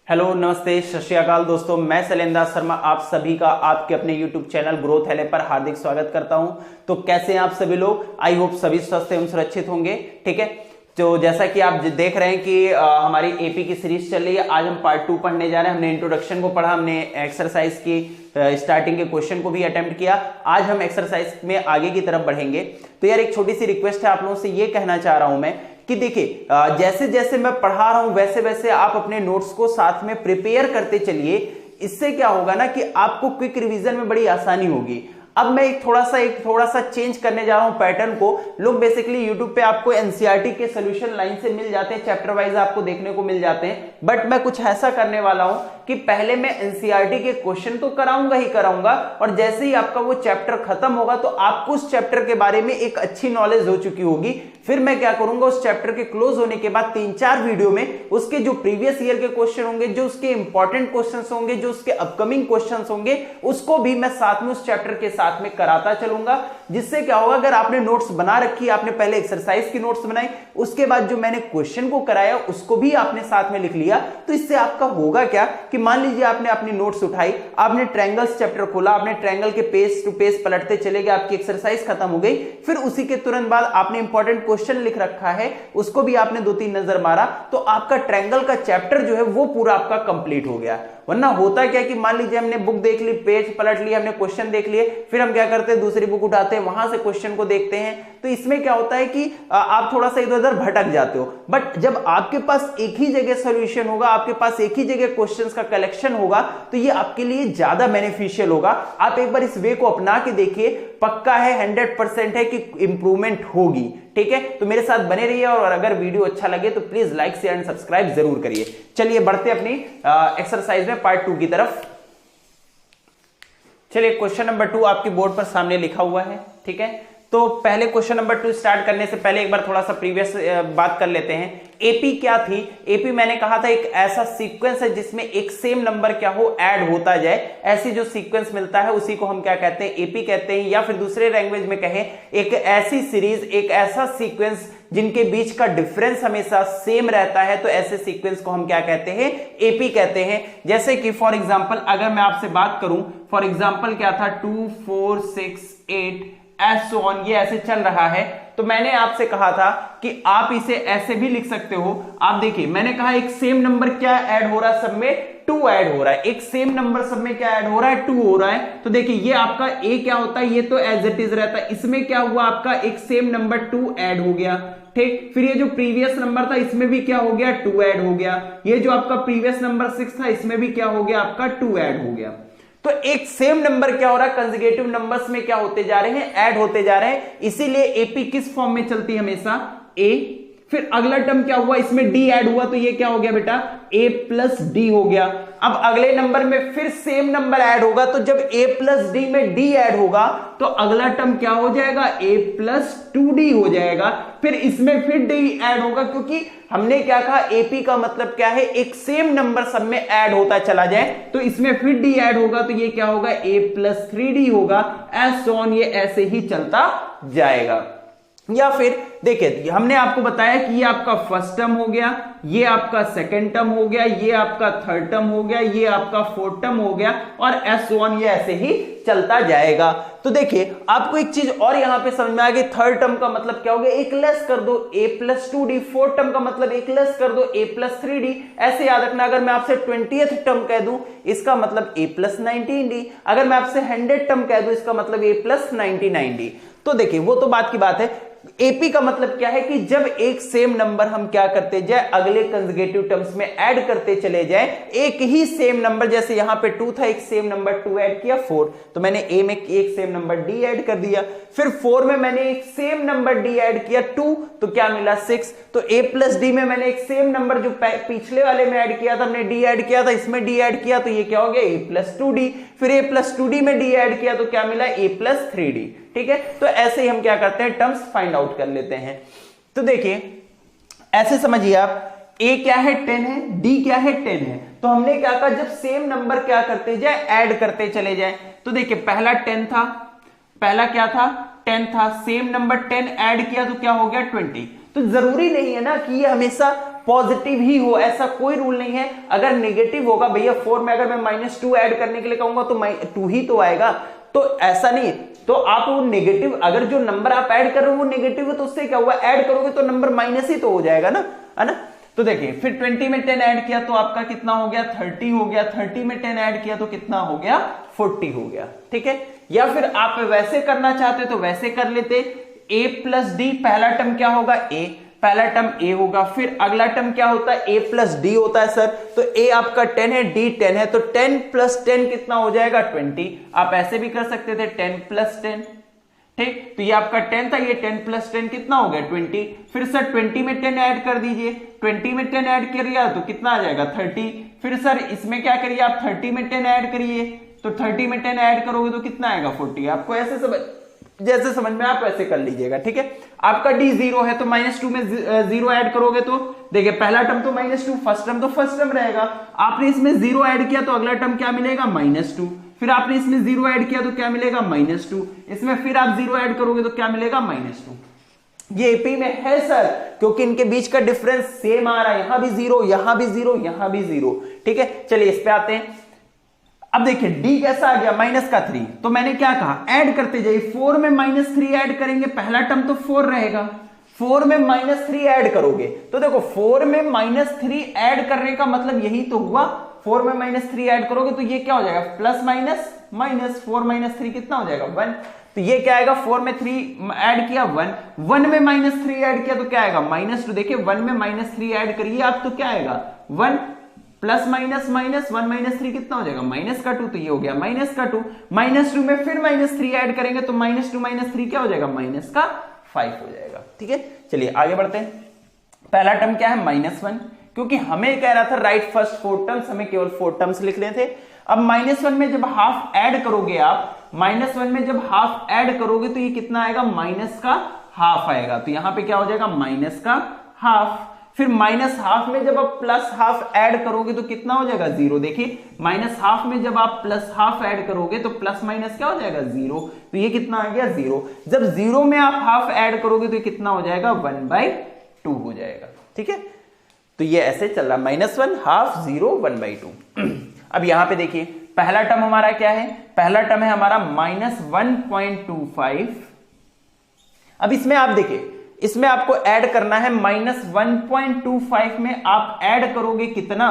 Hello, नमस्ते, सत श्री अकाल दोस्तों। मैं शैलेंद्र शर्मा आप सभी का आपके अपने YouTube चैनल ग्रोथ हेले पर हार्दिक स्वागत करता हूं। तो कैसे हैं आप सभी लोग? आई होप सभी स्वस्थ एवं सुरक्षित होंगे। ठीक है, तो जैसा कि आप देख रहे हैं कि हमारी एपी की सीरीज चल रही है। आज हम पार्ट 2 पढ़ने जा रहे हैं। हमने इंट्रोडक्शन को पढ़ा, हमने एक्सरसाइज की स्टार्टिंग के क्वेश्चन को भी अटेम्प्ट किया। आज हम एक्सरसाइज में आगे की तरफ बढ़ेंगे। तो यार एक छोटी सी रिक्वेस्ट है आप लोगों से, ये कहना चाह रहा हूं मैं कि देखिए जैसे जैसे मैं पढ़ा रहा हूं वैसे वैसे आप अपने नोट्स को साथ में प्रिपेयर करते चलिए। इससे क्या होगा ना कि आपको क्विक रिवीजन में बड़ी आसानी होगी। अब मैं एक थोड़ा सा चेंज करने जा रहा हूं पैटर्न को। लोग बेसिकली यूट्यूब पे आपको एनसीईआरटी के सॉल्यूशन लाइन से मिल जाते हैं, चैप्टर वाइज आपको देखने को मिल जाते हैं। बट मैं कुछ ऐसा करने वाला हूं कि पहले मैं एनसीईआरटी के क्वेश्चन तो कराऊंगा ही कराऊंगा, और जैसे ही आपका वो चैप्टर खत्म होगा तो आपको उस चैप्टर के बारे में एक अच्छी नॉलेज हो चुकी होगी। फिर मैं क्या करूंगा, उस चैप्टर के क्लोज होने के बाद 3-4 वीडियो में उसके जो प्रीवियस ईयर के क्वेश्चन होंगे, जो उसके इंपॉर्टेंट क्वेश्चंस होंगे, जो उसके अपकमिंग क्वेश्चंस होंगे, उसको भी मैं साथ में उस चैप्टर के साथ में कराता चलूंगा। जिससे क्या होगा, अगर आपने नोट्स बना रखी, आपने पहले एक्सरसाइज की नोट्स बनाई, उसके बाद जो मैंने क्वेश्चन को कराया उसको भी आपने साथ में लिख लिया, तो इससे आपका होगा क्या कि मान लीजिए आपने अपनी नोट्स उठाई, आपने ट्रायंगल्स चैप्टर खोला, आपने ट्रायंगल के पेज टू पेज पलटते चले गए, आपकी एक्सरसाइज खत्म हो गई। फिर उसी के तुरंत बाद आपने इंपॉर्टेंट क्वेश्चन लिख रखा है, उसको भी आपने 2-3 नजर मारा, तो आपका ट्रायंगल का चैप्टर जो है वो पूरा आपका कंप्लीट हो गया। वरना होता क्या कि मान लीजिए हमने बुक देख ली, पेज पलट लिया, हमने क्वेश्चन देख लिए, फिर हम क्या करते हैं, दूसरी बुक उठाते हैं, वहां से क्वेश्चन को देखते हैं। तो इसमें क्या होता है कि आप थोड़ा सा इधर उधर भटक जाते हो। बट जब आपके पास एक ही जगह सॉल्यूशन होगा, आपके पास एक ही जगह क्वेश्चंस का कलेक्शन होगा, तो ये आपके लिए ज्यादा बेनिफिशियल होगा। आप एक बार इस वे को अपना के देखिए, पक्का है, 100% है कि इंप्रूवमेंट होगी। ठीक है, तो मेरे साथ बने रहिए, और अगर वीडियो अच्छा लगे तो please like share and subscribe जरूर करिए। चलिए बढ़ते अपनी एक्सरसाइज में पार्ट 2 की तरफ। चलिए क्वेश्चन नंबर 2 आपकी बोर्ड पर सामने लिखा हुआ है। ठीक है, तो पहले क्वेश्चन नंबर 2 स्टार्ट करने से पहले एक बार थोड़ा सा प्रीवियस बात कर लेते हैं। एपी क्या थी? एपी मैंने कहा था एक ऐसा सीक्वेंस है जिसमें एक सेम नंबर क्या हो, ऐड होता जाए। ऐसी जो सीक्वेंस मिलता है उसी को हम क्या कहते हैं, एपी कहते हैं। या फिर दूसरे लैंग्वेज में कहें, एक ऐसी सीरीज, एक ऐसा सीक्वेंस जिनके बीच का डिफरेंस हमेशा सेम रहता है, तो ऐसे सीक्वेंस को हम क्या कहते हैं, एपी कहते हैं। जैसे कि फॉर एग्जांपल अगर मैं आपसे बात करूं, फॉर एग्जांपल क्या था, 2 4 6 8 एस ऑन, ये ऐसे चल रहा है। तो मैंने आपसे कहा था कि आप इसे ऐसे भी लिख सकते हो। आप देखिए, मैंने कहा एक सेम नंबर क्या ऐड हो रहा है, सब में 2 ऐड हो रहा है। एक सेम नंबर सब में क्या ऐड हो रहा है, 2 हो रहा है। तो देखिए ये आपका ए क्या होता है, ये तो एज इट इज रहता है। इसमें क्या हुआ, आपका एक सेम नंबर 2 ऐड हो गया। ठीक, फिर ये जो प्रीवियस नंबर था इसमें भी क्या हो गया, 2 ऐड हो गया। ये जो आपका प्रीवियस नंबर 6 था इसमें भी क्या हो गया, आपका 2 ऐड हो गया। तो एक सेम नंबर क्या हो रहा है, कंसेक्यूटिव नंबर्स में क्या होते जा रहे हैं, ऐड होते जा रहे हैं। इसीलिए एपी किस फॉर्म में चलती है, हमेशा ए। फिर अगला टर्म क्या हुआ, इसमें डी ऐड हुआ, तो ये क्या हो गया बेटा, a प्लस डी हो गया। अब अगले नंबर में फिर सेम नंबर ऐड होगा, तो जब a प्लस डी में d ऐड होगा तो अगला टर्म क्या हो जाएगा, a प्लस 2d हो जाएगा। फिर इसमें फिर d ऐड होगा, क्योंकि हमने क्या कहा, AP का मतलब क्या है, एक सेम नंबर सब में ऐड होता चला जाए। तो इसमें फिर d ऐड होगा, तो ये क्या होगा, a प्लस 3d होगा। एस ऑन, ये ऐसे ही चलता जाएगा। या फिर देखिए, हमने आपको बताया कि ये आपका फर्स्ट टर्म हो गया, ये आपका सेकंड टर्म हो गया, ये आपका थर्ड टर्म हो गया, ये आपका फोर्थ टर्म हो गया, और S1 ये ऐसे ही चलता जाएगा। तो देखिए आपको एक चीज और यहां पे समझ में आ गई, थर्ड टर्म का मतलब क्या हो गया, एक लेस कर दो, a plus 2d। Fourth term का मतलब एक लेस कर दो, a प्लस 3d। ऐसे याद रखना, अगर मैं आपसे 20th टर्म कह दूं इसका मतलब a प्लस 19d। अगर मैं आपसे 100 टर्म कह दूं इसका मतलब a प्लस 99d। तो देखिए वो तो बात की बात है। एपी का मतलब क्या है कि जब एक सेम नंबर हम क्या करते जाए, अगले कंसेक्यूटिव टर्म्स में ऐड करते चले जाए। एक ही सेम नंबर, जैसे यहां पे 2 था, एक सेम नंबर 2 ऐड किया 4, तो मैंने ए में एक सेम नंबर डी ऐड कर दिया। फिर 4 में मैंने एक सेम नंबर डी ऐड किया 2, तो क्या मिला 6। तो ए प्लस डी में मैंने एक सेम नंबर जो पिछले वाले में ऐड किया था, हमने डी ऐड किया था, इसमें डी ऐड किया, तो ये क्या हो गया, ए प्लस 2d। फिर ए प्लस 2d में डी ऐड किया, तो क्या मिला, ए प्लस 3d। ठीक है, तो ऐसे ही हम क्या करते हैं, टर्म्स फाइंड आउट कर लेते हैं। तो देखिए ऐसे समझिए आप, a क्या है 10 है, d क्या है 10 है। तो हमने क्या कहा, जब सेम नंबर क्या करते जाए, ऐड करते चले जाए। तो देखिए पहला 10 था, पहला क्या था, 10 था, सेम नंबर 10 ऐड किया तो क्या हो गया 20। तो जरूरी नहीं है ना कि ये हमेशा पॉजिटिव ही हो, ऐसा कोई रूल नहीं है। अगर नेगेटिव होगा भैया 4 में अगर मैं -2 ऐड करने के लिए कहूंगा तो 2 ही तो आएगा, तो ऐसा नहीं। तो आप वो नेगेटिव, अगर जो नंबर आप ऐड कर रहे हो वो नेगेटिव है तो उससे क्या हुआ, ऐड करोगे तो नंबर माइनस ही तो हो जाएगा ना, है ना। तो देखिए फिर 20 में 10 ऐड किया तो आपका कितना हो गया, 30 हो गया। 30 में 10 ऐड किया तो कितना हो गया, 40 हो गया, ठीक है। या फिर आप वैसे करना चाहते तो वैसे कर लेते, a प्लस डी, पहला टर्म क्या होगा a, पहला टर्म a होगा, फिर अगला टर्म क्या होता है a प्लस डी होता है सर, तो a आपका 10 है, d 10 है, तो 10 प्लस 10 कितना हो जाएगा 20। आप ऐसे भी कर सकते थे 10 प्लस 10, ठीक। तो ये आपका 10 था, ये 10 प्लस 10 कितना हो गया 20। फिर सर 20 में 10 ऐड कर दीजिए, 20 में 10 ऐड करिए तो कितना आ जाएगा 30। फिर सर इसमें क्या करिए आप 30 में 10 ऐड करिए, तो 30 में 10 ऐड करोगे तो कितना आएगा 40। आपको ऐसे समझ, जैसे समझ में आप ऐसे कर लीजिएगा, ठीक है। आपका d 0 है तो -2 में 0 ऐड करोगे तो देखिए पहला टर्म तो -2, फर्स्ट टर्म तो फर्स्ट टर्म रहेगा। आपने इसमें 0 ऐड किया तो अगला टर्म क्या मिलेगा -2, फिर आपने इसमें 0 ऐड किया तो क्या मिलेगा -2, इसमें फिर आप 0 ऐड करोगे तो क्या मिलेगा -2। ये एपी में है सर, क्योंकि इनके बीच का डिफरेंस सेम आ रहा है, यहां भी 0, यहां भी 0, यहां भी 0, ठीक है। चलिए इस पे आते हैं। अब देखिए d कैसा आ गया -3, तो मैंने क्या कहा ऐड करते जाइए। 4 में -3 ऐड करेंगे, पहला टर्म तो 4 रहेगा, 4 में -3 ऐड करोगे तो देखो 4 में -3 ऐड करने का मतलब यही तो हुआ, 4 में -3 ऐड करोगे तो ये क्या हो जाएगा प्लस माइनस माइनस, 4 - 3 कितना हो जाएगा 1। तो ये क्या आएगा 4 में 3 ऐड किया 1, 1 में -3 ऐड किया तो क्या आएगा -2। देखिए 1 में -3 ऐड करिए आप तो क्या आएगा 1, प्लस माइनस माइनस 1 - 3 कितना हो जाएगा -2। तो ये हो गया -2, -2 में फिर -3 ऐड करेंगे तो -2 - 3 क्या हो जाएगा -5 हो जाएगा, ठीक है। चलिए आगे बढ़ते हैं। पहला टर्म क्या है -1, क्योंकि हमें कह रहा था राइट फर्स्ट 4 टर्म्स, हमें केवल 4 टर्म्स लिखने थे। अब -1 में जब हाफ ऐड करोगे आप, -1 में जब हाफ ऐड करोगे तो ये कितना आएगा -½ आएगा, तो यहां पे क्या हो जाएगा -½ फिर -½ में जब आप +½ ऐड करोगे तो कितना हो जाएगा 0। देखिए -½ में जब आप +½ ऐड करोगे तो प्लस माइनस क्या हो जाएगा 0, तो ये कितना आ गया 0। जब 0 में आप हाफ ऐड करोगे तो ये कितना हो जाएगा 1/2 हो जाएगा, ठीक है। तो ये ऐसे चल रहा -1 ½ 0 1/2। अब यहां पे देखिए पहला टर्म हमारा क्या है, पहला टर्म है हमारा -1.25। अब इसमें आप देखिए, इसमें आपको ऐड करना है -1.25 में आप ऐड करोगे कितना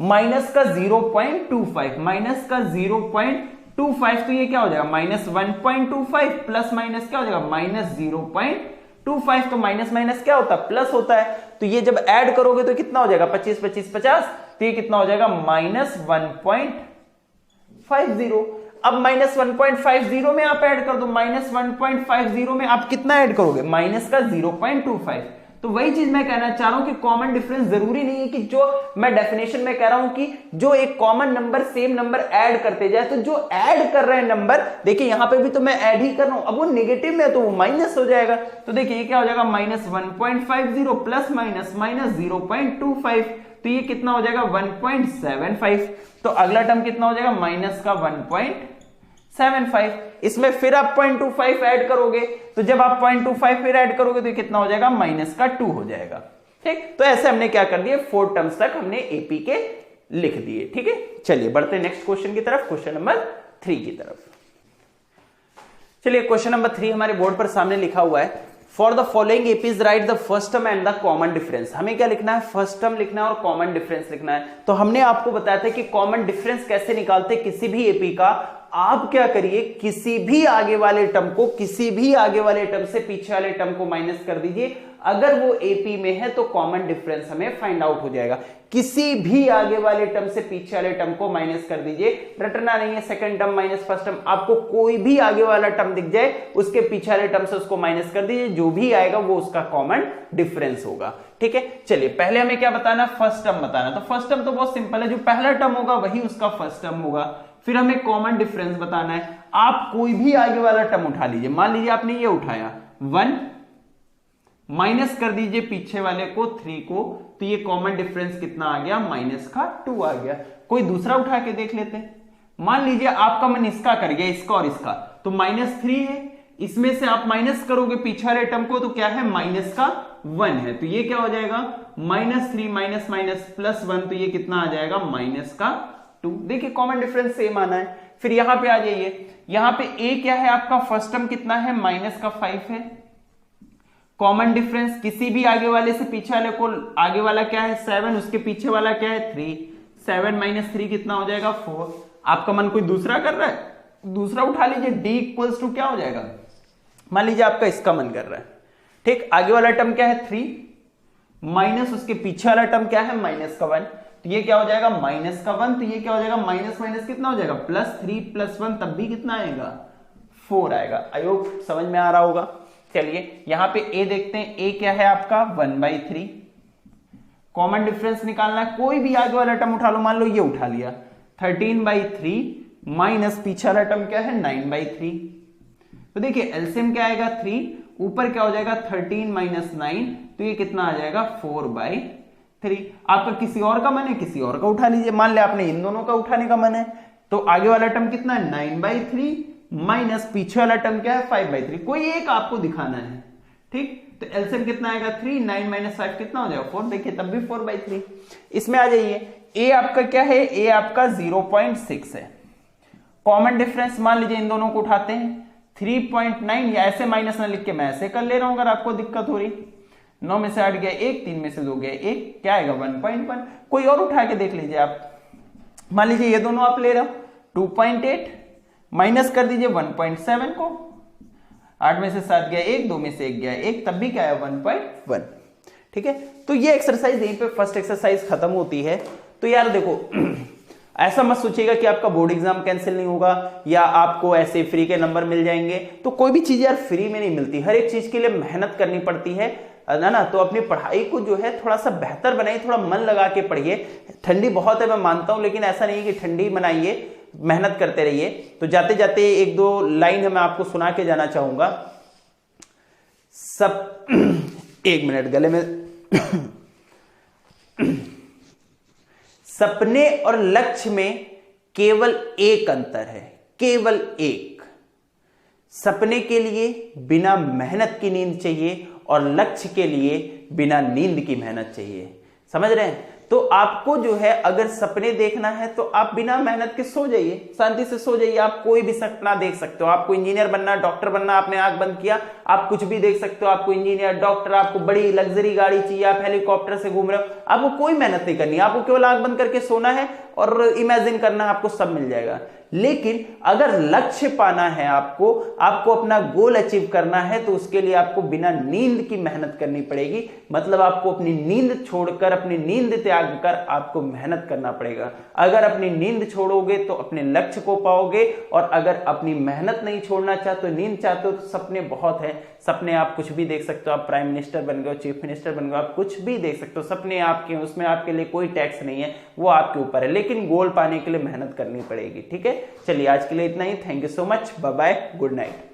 -0.25, -0.25, तो ये क्या हो जाएगा -1.25 प्लस माइनस क्या हो जाएगा -0.25, तो माइनस माइनस क्या होता है प्लस होता है। तो ये जब ऐड करोगे तो कितना हो जाएगा 25 25 50, तो ये कितना हो जाएगा -1.50। अब -1.50 में आप ऐड कर दो, -1.50 में आप कितना ऐड करोगे -0.25। तो वही चीज मैं कहना चाह रहा हूं कि कॉमन डिफरेंस जरूरी नहीं है कि जो मैं डेफिनेशन में कह रहा हूं कि जो एक common number same number add करते जाए, तो जो ऐड कर रहे हैं नंबर, देखिए यहां पे भी तो मैं ऐड ही कर रहा हूं, अब वो नेगेटिव में है तो वो माइनस हो जाएगा। तो देखिए ये क्या हो जाएगा -1.50 प्लस माइनस -0.25, तो ये कितना हो जाएगा 1.75। तो अगला टर्म कितना हो जाएगा -1.75। इसमें फिर आप 0.25 ऐड करोगे, तो जब आप 0.25 फिर ऐड करोगे तो कितना हो जाएगा -2 हो जाएगा, ठीक। तो ऐसे हमने क्या कर दिए 4 टर्म्स तक हमने एपी के लिख दिए, ठीक है। चलिए बढ़ते हैं नेक्स्ट क्वेश्चन की तरफ, क्वेश्चन नंबर 3 की तरफ। चलिए क्वेश्चन नंबर 3 हमारे बोर्ड पर सामने लिखा हुआ है, for the following APs right the first term and the common difference. हमें क्या लिखना है, फर्स्ट टर्म लिखना है और कॉमन डिफरेंस लिखना है। तो हमने आपको बताया था कि कॉमन डिफरेंस कैसे निकालते किसी भी एपी का। आप क्या करिए, किसी भी आगे वाले टर्म को, किसी भी आगे वाले टर्म से पीछे वाले टर्म को माइनस कर दीजिए, अगर वो एपी में है तो कॉमन डिफरेंस हमें फाइंड आउट हो जाएगा। किसी भी आगे वाले टर्म से पीछे वाले टर्म को माइनस कर दीजिए, रटना नहीं है second term minus first term, आपको कोई भी आगे वाला टर्म दिख जाए उसके पीछे वाले टर्म से उसको माइनस कर दीजिए, जो भी आएगा वो उसका कॉमन डिफरेंस होगा, ठीक है। चलिए पहले हमें क्या बताना, फर्स्ट टर्म बताना। तो फर्स्ट टर्म तो बहुत सिंपल है, जो पहला टर्म होगा वही उसका फर्स्ट टर्म होगा। फिर हमें कॉमन डिफरेंस बताना है। आप कोई भी आगे वाला टर्म उठा लीजिए, मान लीजिए आपने ये उठाया 1, माइनस कर दीजिए पीछे वाले को 3 को, तो ये कॉमन डिफरेंस कितना आ गया -2 आ गया। कोई दूसरा उठा के देख लेते हैं। मान लीजिए आपका मन इसका कर गया, इसका और इसका, तो -3 है, इसमें से आप माइनस करोगे पीछे वाले टर्म को तो क्या है 1 है, तो ये क्या हो जाएगा -3 माइनस माइनस +1, तो ये कितना आ जाएगा -2। देखिए कॉमन डिफरेंस सेम आना है। फिर यहां पे आ जाइए, यहां पे a क्या है आपका, फर्स्ट टर्म कितना है -5 है। कॉमन डिफरेंस किसी भी आगे वाले से पीछे वाले को, आगे वाला क्या है 7, उसके पीछे वाला क्या है 3, 7 - 3 कितना हो जाएगा 4। आपका मन कोई दूसरा कर रहा है, दूसरा उठा लीजिए, d = क्या हो जाएगा, मान लीजिए आपका इसका मन कर रहा है, ठीक। आगे वाला टर्म क्या है 3 माइनस उसके पीछे वाला टर्म क्या है -1, तो ये क्या हो जाएगा -1, तो ये क्या हो जाएगा माइनस माइनस कितना हो जाएगा +3 +1, तब भी कितना आएगा 4 आएगा। आई होप समझ में आ रहा होगा। चलिए यहां पे a देखते हैं, a क्या है आपका 1/3। कॉमन डिफरेंस निकालना है, कोई भी आगे वाला टर्म उठा लो, मान लो ये उठा लिया 13/3 माइनस पीछे वाला टर्म क्या है 9/3। तो देखिए एलसीएम क्या आएगा 3, ऊपर क्या हो जाएगा 13 - 9, तो ये कितना आ जाएगा 4/3। आपका किसी और का मन है, किसी और का उठा लीजिए, मान लिया आपने इन दोनों का उठाने का मन है, तो आगे वाला टर्म कितना है 9/3 माइनस पीछे वाला टर्म क्या है 5/3, कोई एक आपको दिखाना है, ठीक। तो एलसीएम कितना आएगा 3, 9 - 5 कितना हो जाएगा 4, देखिए तब भी 4/3। इसमें आ जाइए, a आपका क्या है, a आपका 0.6 है। कॉमन डिफरेंस मान लीजिए इन दोनों को उठाते हैं 3.9, या ऐसे माइनस ना लिख के मैं ऐसे कर ले रहा हूं अगर आपको दिक्कत हो रही। 9 में से 8 गया 1, 3 में से 2 गया 1, क्या आएगा 1.1। कोई और उठा के देख लीजिए आप, मान लीजिए ये दोनों आप ले रहे हो 2.8 माइनस कर दीजिए 1.7 को, 8 में से 7 गया 1, 2 में से 1 गया 1, तब भी क्या है 1.1, ठीक है। तो ये एक्सरसाइज यहीं पे फर्स्ट एक्सरसाइज खत्म होती है। तो यार देखो ऐसा मत सोचिएगा कि आपका बोर्ड एग्जाम कैंसिल नहीं होगा या आपको ऐसे फ्री के नंबर मिल जाएंगे, तो कोई भी चीज यार फ्री में नहीं मिलती, हर एक चीज के लिए मेहनत करनी पड़ती है ना। तो अपनी पढ़ाई को जो है थोड़ा सा बेहतर बनाइए, थोड़ा मन लगा के पढ़िए। ठंडी बहुत है मैं मानता हूं, लेकिन ऐसा नहीं कि ठंडी मनाइए, मेहनत करते रहिए। तो जाते जाते 1-2 लाइन है मैं आपको सुना के जाना चाहूंगा। सब 1 मिनट गले में सपने और लक्ष्य में केवल एक अंतर है, केवल एक। सपने के लिए बिना मेहनत की नींद चाहिए और लक्ष्य के लिए बिना नींद की मेहनत चाहिए। समझ रहे हैं? तो आपको जो है अगर सपने देखना है तो आप बिना मेहनत के सो जाइए, शांति से सो जाइए। आप कोई भी सपना देख सकते हो। आपको इंजीनियर बनना, डॉक्टर बनना, आपने आंख बंद किया आप कुछ भी देख सकते हो। आपको इंजीनियर, डॉक्टर, आपको बड़ी लग्जरी गाड़ी चाहिए, आप हेलीकॉप्टर से घूम रहे हो, आपको कोई मेहनत नहीं करनी, आपको केवल आंख बंद करके सोना है और इमेजिन करना है, आपको सब मिल जाएगा। लेकिन अगर लक्ष्य पाना है, आपको अपना गोल अचीव करना है, तो उसके लिए आपको बिना नींद की मेहनत करनी पड़ेगी। मतलब आपको अपनी नींद छोड़कर, अपनी नींद त्याग कर आपको मेहनत करना पड़ेगा। अगर अपनी नींद छोड़ोगे तो अपने लक्ष्य को पाओगे, और अगर अपनी मेहनत नहीं छोड़ना चाहते हो, नींद चाहते हो, तो सपने बहुत है। सपने आप कुछ भी देख सकते हो, आप प्राइम मिनिस्टर बन गए हो, चीफ मिनिस्टर बन गए, आप कुछ भी देख सकते हो। सपने आपके, उसमें आपके लिए कोई टैक्स नहीं है, वो आपके ऊपर है। लेकिन गोल पाने के लिए मेहनत करनी पड़ेगी। ठीक है, चलिए आज के लिए इतना ही। Thank you so much, bye bye, good night.